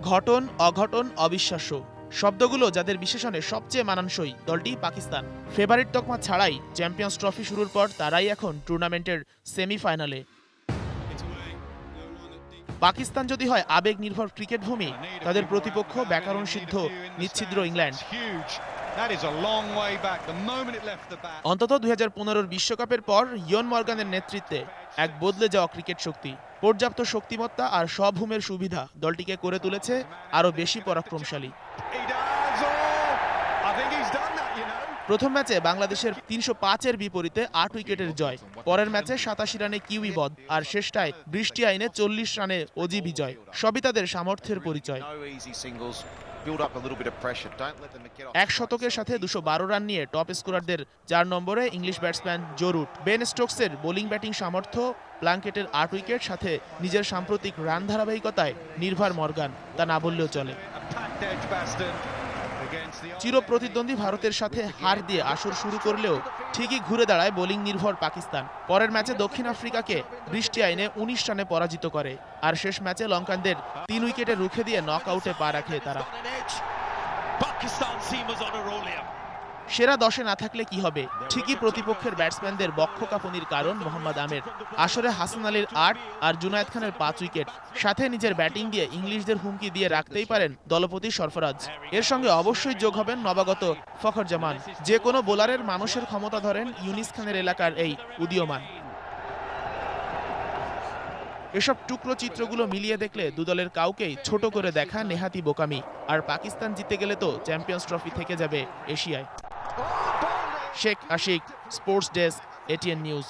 ঘটন, অঘটন, অবিশ্বাস্য শব্দগুলো যাদের বিশেষণে সবচেয়ে মানানসই দলটি পাকিস্তান। ফেভারিট তকমা ছাড়াই চ্যাম্পিয়ন্স ট্রফি শুরুর পর তারাই এখন টুর্নামেন্টের সেমিফাইনালে। পাকিস্তান যদি হয় আবেগ নির্ভর ক্রিকেট ভূমি, তাদের প্রতিপক্ষ ব্যাকরণ সিদ্ধ নিচ্ছিদ্র ইংল্যান্ড। অন্তত 2015 বিশ্বকাপের পর ইয়ন মর্গানের নেতৃত্বে এক বদলে যাওয়া ক্রিকেট শক্তি, পর্যাপ্ত শক্তিমত্তা আর সব-হুমের সুবিধা দলটিকে করে তুলেছে আরও বেশি পরাক্রমশালী। প্রথম ম্যাচে বাংলাদেশের 305-এর বিপরীতে 8 উইকেটের জয়, পরের ম্যাচে 87 রানে কিউই বধ, আর শেষটায় বৃষ্টি আইনে 40 রানে অজি বিজয়। সবই তাদের সামর্থ্যের পরিচয়। 1 শতকের সাথে 212 রান নিয়ে টপ স্কোরারদের 4 নম্বরে English batsman Joe Root. Ben স্টোকসের বোলিং ব্যাটিং সামর্থ্য, প্লাঙ্কেটের 8 উইকেট, সাথে নিজের সাম্প্রতিক রান ধারাবাহিকতায় নির্ভর মর্গান, তা না বললেও চলে। চিরপ্রতিদ্বন্দ্বী ভারতের সাথে হার দিয়ে আসর শুরু করলেও ঠিকই ঘুরে দাঁড়ায় বোলিং নির্ভর পাকিস্তান। পরের ম্যাচে দক্ষিণ আফ্রিকাকে বৃষ্টি আইনে 19 রানে পরাজিত করে, আর শেষ ম্যাচে লঙ্কানদের 3 উইকেটে রুখে দিয়ে নক আউটে পা রাখে তারা। সেরা 10-এ না থাকলে কি হবে? ঠিকই প্রতিপক্ষের ব্যাটসম্যানদের বক্ষকাঁপুনির কারণ মোহাম্মদ আমির। আসরে হাসান আলীর 8 আর জুনায়েদ খানের 5 উইকেট, সাথে নিজের ব্যাটিং দিয়ে ইংলিশদের হুমকি দিয়ে রাখতেই পারেন দলপতি সরফরাজ। এর সঙ্গে অবশ্যই যোগ হবেন নবাগত ফখর জামান। যে কোনো বোলারের মানুষের ক্ষমতা ধরেন ইউনিস খানের এলাকার এই উদীয়মান। এসব টুকরো চিত্রগুলো মিলিয়ে দেখলে দুদলের কাউকেই ছোট করে দেখা নেহাতি বোকামি। আর পাকিস্তান জিতে গেলে তো চ্যাম্পিয়ন্স ট্রফি থেকে যাবে এশিয়ায়। Sheikh Ashiq, sports desk, ATN news.